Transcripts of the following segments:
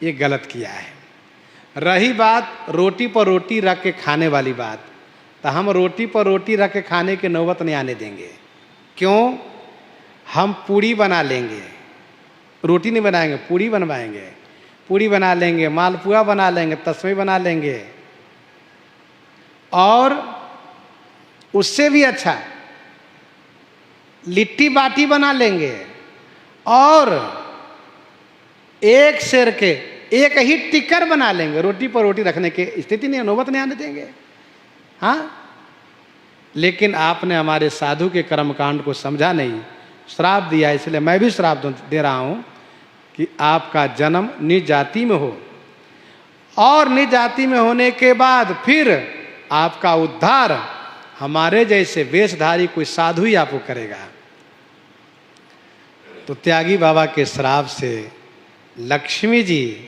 ये गलत किया है। रही बात रोटी पर रोटी रख के खाने वाली बात, तो हम रोटी पर रोटी रख के खाने की नौबत नहीं आने देंगे। क्यों? हम पूड़ी बना लेंगे, रोटी नहीं बनाएंगे, पूड़ी बनवाएंगे, पूड़ी बना लेंगे, मालपुआ बना लेंगे, तस्मै बना लेंगे, और उससे भी अच्छा लिट्टी बाटी बना लेंगे, और एक शेर के एक ही टिक्कर बना लेंगे। रोटी पर रोटी रखने की स्थिति नहीं, नौबत नहीं आने देंगे। हाँ, लेकिन आपने हमारे साधु के कर्मकांड को समझा नहीं, श्राप दिया। इसलिए मैं भी श्राप दे रहा हूं कि आपका जन्म निज जाति में हो, और निज जाति में होने के बाद फिर आपका उद्धार हमारे जैसे वेशधारी कोई साधु ही आपको करेगा। तो त्यागी बाबा के श्राप से लक्ष्मी जी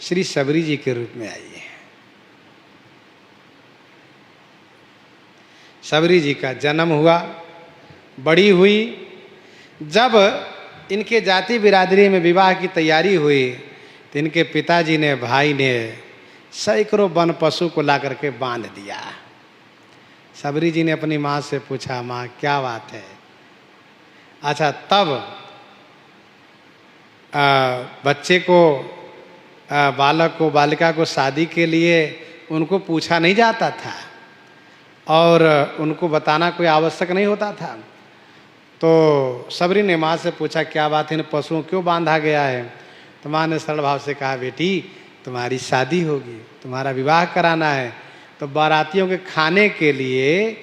श्री सबरी जी के रूप में आई है। सबरी जी का जन्म हुआ, बड़ी हुई। जब इनके जाति बिरादरी में विवाह की तैयारी हुई तो इनके पिताजी ने, भाई ने सैकड़ों वन पशु को ला करके बांध दिया। सबरी जी ने अपनी माँ से पूछा, माँ क्या बात है? अच्छा, तब बच्चे को, बालक को, बालिका को शादी के लिए उनको पूछा नहीं जाता था और उनको बताना कोई आवश्यक नहीं होता था। तो सबरी ने माँ से पूछा, क्या बात है, इन पशुओं क्यों बांधा गया है? तो माँ ने सरल भाव से कहा, बेटी तुम्हारी शादी होगी, तुम्हारा विवाह कराना है, तो बारातियों के खाने के लिए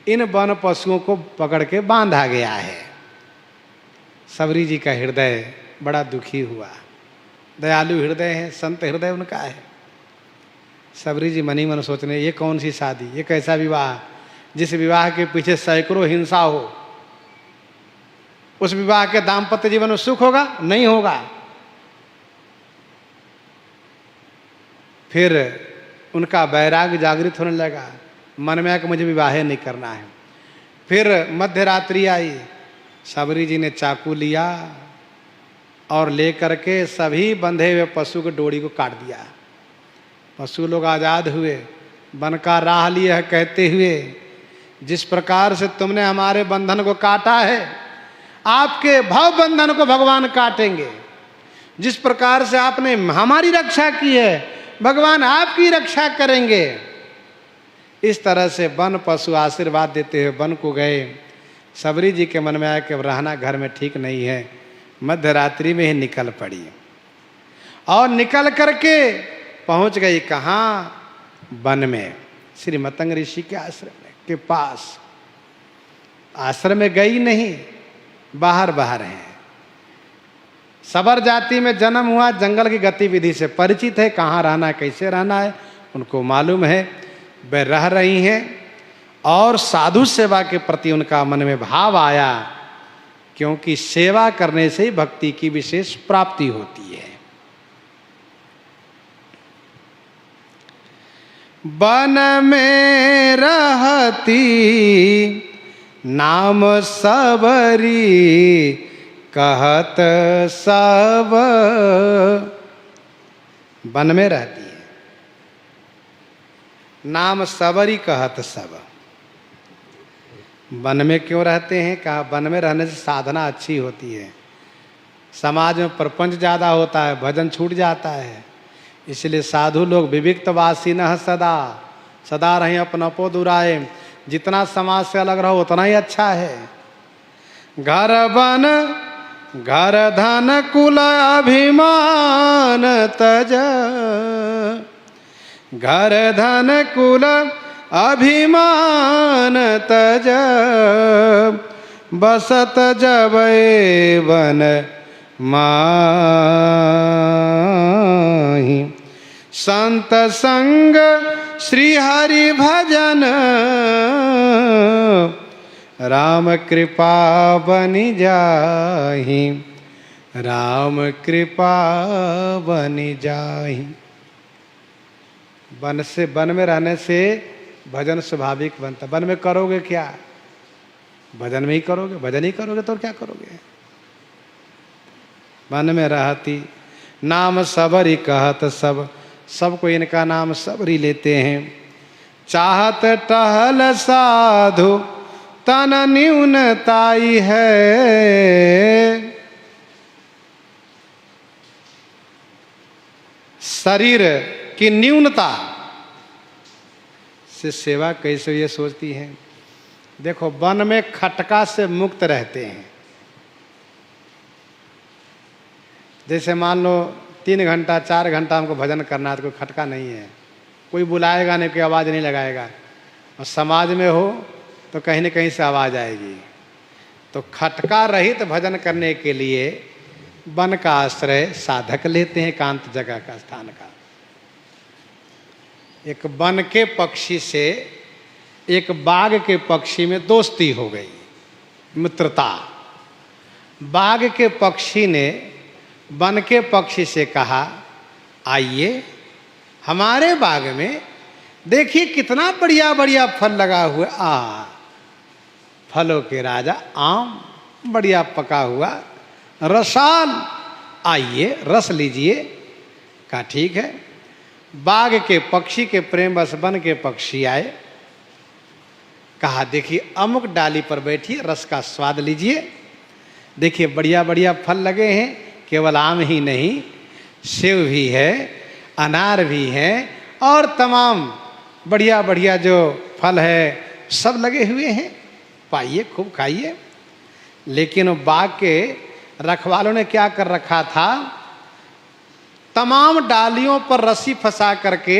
इन वन पशुओं को पकड़ के बांधा गया है। सबरी जी का हृदय बड़ा दुखी हुआ। दयालु हृदय है, संत हृदय उनका है। सबरी जी मनी मन सोचने, ये कौन सी शादी, ये कैसा विवाह, जिस विवाह के पीछे सैकड़ों हिंसा हो? उस विवाह के दाम्पत्य जीवन में सुख होगा? नहीं होगा। फिर उनका वैराग्य जागृत होने लगा, मन में कि मुझे विवाह नहीं करना है। फिर मध्य रात्रि आई, सबरी जी ने चाकू लिया और लेकर के सभी बंधे हुए पशु की डोरी को काट दिया। पशु लोग आज़ाद हुए, वन का राह लिए है, कहते हुए, जिस प्रकार से तुमने हमारे बंधन को काटा है, आपके भव बंधन को भगवान काटेंगे। जिस प्रकार से आपने हमारी रक्षा की है, भगवान आपकी रक्षा करेंगे। इस तरह से वन पशु आशीर्वाद देते हुए वन को गए। सबरी जी के मन में आया कि अब रहना घर में ठीक नहीं है, मध्य रात्रि में ही निकल पड़ी और निकल करके पहुंच गई कहाँ? वन में, श्री मतंग ऋषि के आश्रम के पास। आश्रम में गई नहीं, बाहर बाहर हैं। सबर जाति में जन्म हुआ, जंगल की गतिविधि से परिचित है, कहाँ रहना है, कैसे रहना है उनको मालूम है। वे रह रही हैं और साधु सेवा के प्रति उनका मन में भाव आया, क्योंकि सेवा करने से ही भक्ति की विशेष प्राप्ति होती है। वन में रहती नाम सबरी, कहत सब। वन में रहती है, नाम सबरी कहत सब। वन में क्यों रहते हैं? कहा वन में रहने से साधना अच्छी होती है, समाज में प्रपंच ज़्यादा होता है, भजन छूट जाता है। इसलिए साधु लोग विविक्तवासी न सदा, सदा रहें अपनपो दुराए। जितना समाज से अलग रहो उतना ही अच्छा है। घर बन घर धन कुल अभिमान तज, घर धन कुल अभिमान तज, बसत जबै वन माही। संत संग श्री हरि भजन, राम कृपा बनि जाहि, राम कृपा बनि जाहि। वन में रहने से भजन स्वाभाविक बनता। वन में करोगे क्या? भजन में ही करोगे। भजन ही करोगे तो क्या करोगे? वन में रहती, नाम सबरी कहत सब, सबको इनका नाम सबरी लेते हैं। चाहत टहल साधु तन न्यूनताई है, शरीर की न्यूनता से सेवा कैसे ये सोचती हैं। देखो वन में खटका से मुक्त रहते हैं। जैसे मान लो 3 घंटा 4 घंटा हमको भजन करना है तो कोई खटका नहीं है, कोई बुलाएगा नहीं, कोई आवाज़ नहीं लगाएगा। और समाज में हो तो कहीं न कहीं से आवाज़ आएगी। तो खटका रहित भजन करने के लिए वन का आश्रय साधक लेते हैं, एकांत जगह का, स्थान का। एक वन के पक्षी से एक बाघ के पक्षी में दोस्ती हो गई, मित्रता। बाघ के पक्षी ने वन के पक्षी से कहा, आइए हमारे बाग में देखिए कितना बढ़िया बढ़िया फल लगा हुआ। फलों के राजा आम, बढ़िया पका हुआ रसाल, आइए रस लीजिए। कहा ठीक है। बाघ के पक्षी के प्रेम बस वन के पक्षी आए। कहा देखिए अमुक डाली पर बैठिए, रस का स्वाद लीजिए। देखिए बढ़िया बढ़िया फल लगे हैं, केवल आम ही नहीं, सेव भी है, अनार भी है, और तमाम बढ़िया बढ़िया जो फल है सब लगे हुए हैं, पाइए खूब खाइए। लेकिन बाघ के रखवालों ने क्या कर रखा था, तमाम डालियों पर रस्सी फंसा करके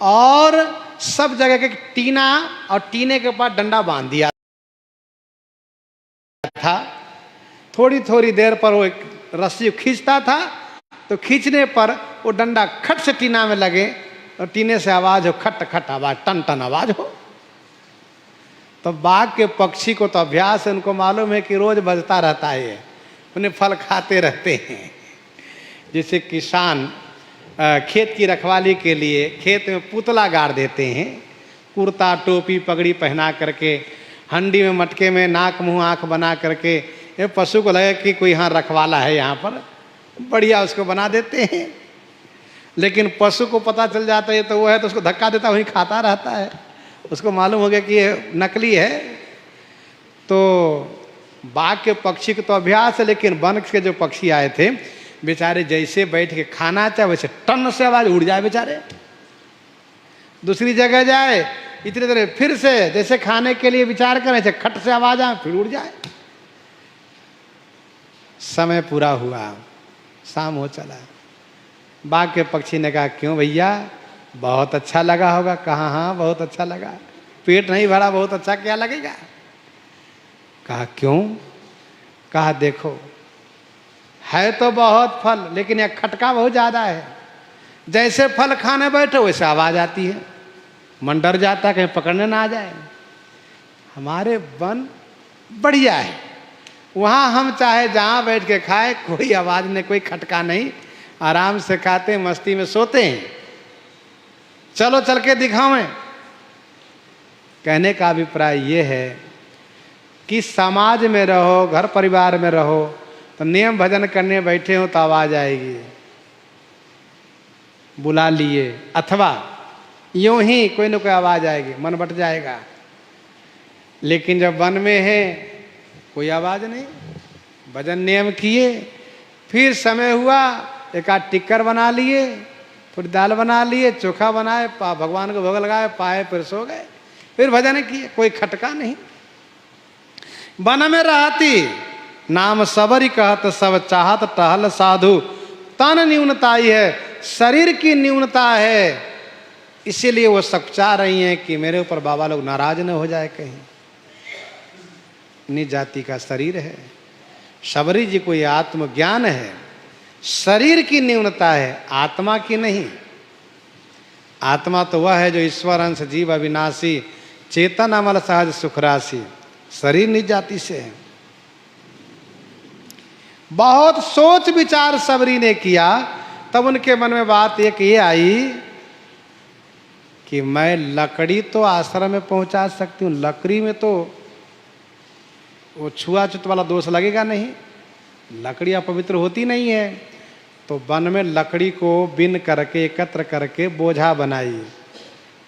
और सब जगह के टीना और टीने के ऊपर डंडा बांध दिया था। थोड़ी थोड़ी देर पर वो एक रस्सी खींचता था तो खींचने पर वो डंडा खट से टीना में लगे और टीने से आवाज हो, खट खट आवाज, टन टन आवाज हो। तो बाघ के पक्षी को तो अभ्यास है, उनको मालूम है कि रोज बजता रहता है, उन्हें फल खाते रहते हैं। जैसे किसान खेत की रखवाली के लिए खेत में पुतला गाड़ देते हैं, कुर्ता टोपी पगड़ी पहना करके, हंडी में मटके में नाक मुंह आँख बना करके, ये पशु को लगे कि कोई यहाँ रखवाला है, यहाँ पर बढ़िया उसको बना देते हैं। लेकिन पशु को पता चल जाता है तो वो है तो उसको धक्का देता वहीं खाता रहता है, उसको मालूम हो गया कि ये नकली है। तो बाघ के पक्षी को तो अभ्यास है, लेकिन वन के जो पक्षी आए थे बेचारे जैसे बैठ के खाना चाहे वैसे टन से आवाज उड़ जाए, बेचारे दूसरी जगह जाए इतने देर फिर से जैसे खाने के लिए विचार करें ऐसे खट से आवाज आए फिर उड़ जाए। समय पूरा हुआ, शाम हो चला। बाघ के पक्षी ने कहा क्यों भैया, बहुत अच्छा लगा होगा। कहा हाँ बहुत अच्छा लगा, पेट नहीं भरा, बहुत अच्छा क्या लगेगा। कहा क्यों। कहा देखो है तो बहुत फल, लेकिन यह खटका बहुत ज़्यादा है। जैसे फल खाने बैठो वैसे आवाज़ आती है, मन डर जाता है कहीं पकड़ने ना आ जाए। हमारे वन बढ़िया है, वहाँ हम चाहे जहाँ बैठ के खाए, कोई आवाज़ नहीं, कोई खटका नहीं, आराम से खाते मस्ती में सोते हैं। चलो चल के दिखावें। कहने का अभिप्राय ये है कि समाज में रहो, घर परिवार में रहो तो नियम भजन करने बैठे हो तो आवाज़ आएगी, बुला लिए, अथवा यूं ही कोई न कोई आवाज़ आएगी, मन बट जाएगा। लेकिन जब वन में है कोई आवाज़ नहीं, भजन नियम किए, फिर समय हुआ एक आध टिक्कर बना लिए, फिर दाल बना लिए, चोखा बनाए, भगवान को भोग लगाए, पाए, फिर सो गए, फिर भजन किए, कोई खटका नहीं। वन में रहती नाम सबरी कहत सब, चाहत टहल साधु तन न्यूनताई है, शरीर की न्यूनता है। इसीलिए वो सब चाह रही हैं कि मेरे ऊपर बाबा लोग नाराज न हो जाए कहीं। निज जाति का शरीर है, सबरी जी को ये आत्मज्ञान है, शरीर की न्यूनता है, आत्मा की नहीं। आत्मा तो वह है जो ईश्वर अंश जीव अविनाशी, चेतन अमल सहज सुखराशि। शरीर निज जाति से है। बहुत सोच विचार सबरी ने किया, तब उनके मन में बात एक ये आई कि मैं लकड़ी तो आश्रम में पहुंचा सकती हूँ, लकड़ी में तो वो छुआछूत वाला दोष लगेगा नहीं, लकड़ी अपवित्र होती नहीं है। तो वन में लकड़ी को बिन करके एकत्र करके बोझा बनाई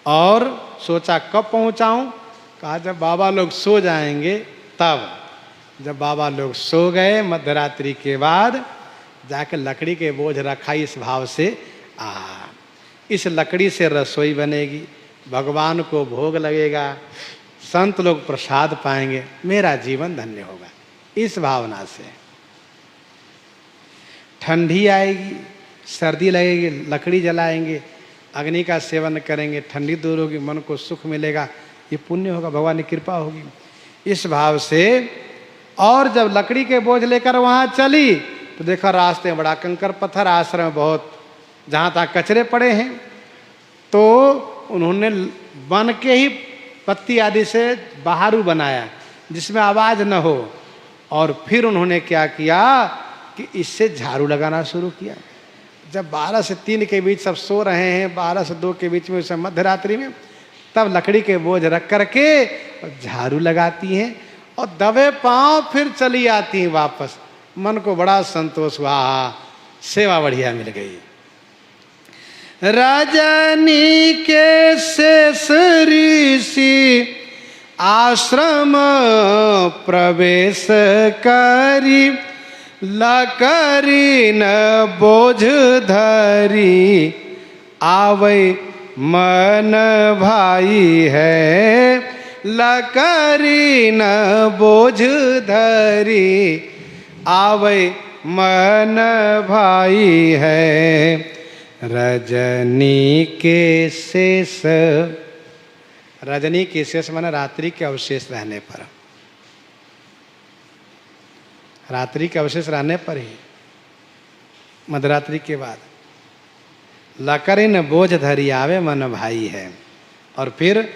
और सोचा कब पहुंचाऊं। कहा जब बाबा लोग सो जाएंगे तब। जब बाबा लोग सो गए मध्यरात्रि के बाद जाकर लकड़ी के बोझ रखा इस भाव से इस लकड़ी से रसोई बनेगी, भगवान को भोग लगेगा, संत लोग प्रसाद पाएंगे, मेरा जीवन धन्य होगा। इस भावना से ठंडी आएगी, सर्दी लगेगी, लकड़ी जलाएंगे, अग्नि का सेवन करेंगे, ठंडी दूर होगी, मन को सुख मिलेगा, ये पुण्य होगा, भगवान की कृपा होगी। इस भाव से और जब लकड़ी के बोझ लेकर वहाँ चली तो देखा रास्ते में बड़ा कंकर पत्थर, आश्रम बहुत जहाँ तहाँ कचरे पड़े हैं। तो उन्होंने बन के ही पत्ती आदि से बहारू बनाया जिसमें आवाज़ न हो। और फिर उन्होंने क्या किया कि इससे झाड़ू लगाना शुरू किया। जब 12 से 3 के बीच सब सो रहे हैं, 12 से 2 के बीच में उस मध्यरात्रि में, तब लकड़ी के बोझ रख करके झाड़ू लगाती हैं और दबे पांव फिर चली आती हैं वापस। मन को बड़ा संतोष हुआ, सेवा बढ़िया मिल गई। रजनी के शेष ऋषि आश्रम प्रवेश करी, लकड़ी न बोझ धरी, आवे मन भाई है, लकड़ी न बोझ धरी, आवे मन भाई है। रजनी के शेष, रजनी के शेष माने रात्रि के अवशेष रहने पर, रात्रि के अवशेष रहने पर ही मध्यरात्रि के बाद लकड़ी न बोझ धरी, आवे मन भाई है। और फिर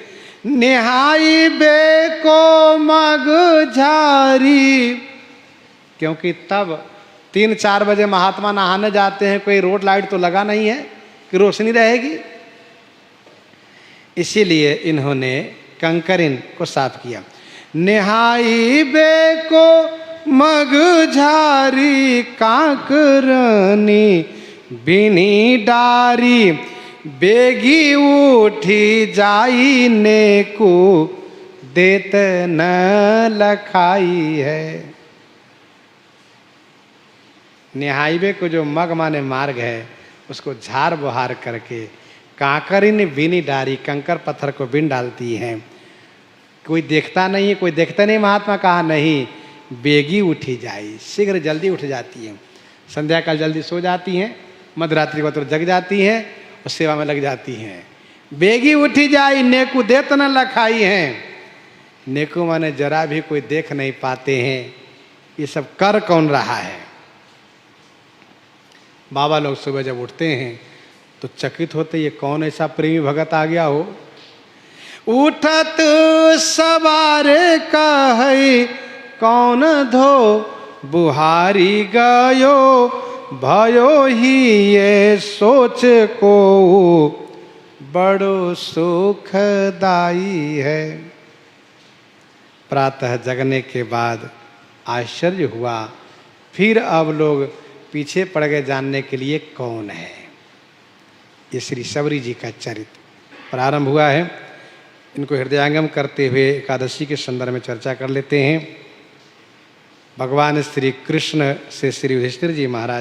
निहाई बे को मग झारी, क्योंकि तब 3-4 बजे महात्मा नहाने जाते हैं, कोई रोड लाइट तो लगा नहीं है कि रोशनी रहेगी, इसीलिए इन्होंने कंकरिन को साफ किया। निहाई बे को मग झारी, कांकरनी बिनी डारी, बेगी उठी जाई ने को, देत न लखाई है। निहाईबे को जो मग माने मार्ग है उसको झाड़ बुहार करके कांकरिन बिनी डारी, कंकर पत्थर को बिन डालती हैं। कोई देखता नहीं है, कोई देखता नहीं, महात्मा कहा नहीं, बेगी उठी जाई, शीघ्र जल्दी उठ जाती हैं, संध्या काल जल्दी सो जाती हैं, मध्यरात्रि को तो जग जाती हैं और सेवा में लग जाती हैं। बेगी उठी जाई, नेकू देत न लखाई हैं। नेकू माने जरा भी कोई देख नहीं पाते हैं, ये सब कर कौन रहा है। बाबा लोग सुबह जब उठते हैं तो चकित होते, ये कौन ऐसा प्रेमी भगत आ गया हो। उठत सवार कहे कौन धो बुहारी गयो, भयो ही ये सोच को बड़ो सुखदाई है। प्रातः जगने के बाद आश्चर्य हुआ, फिर अब लोग पीछे पड़ गए जानने के लिए कौन है। ये श्री सबरी जी का चरित्र प्रारंभ हुआ है। इनको हृदयांगम करते हुए एकादशी के संदर्भ में चर्चा कर लेते हैं। भगवान श्री कृष्ण से श्री युधिष्ठिर जी महाराज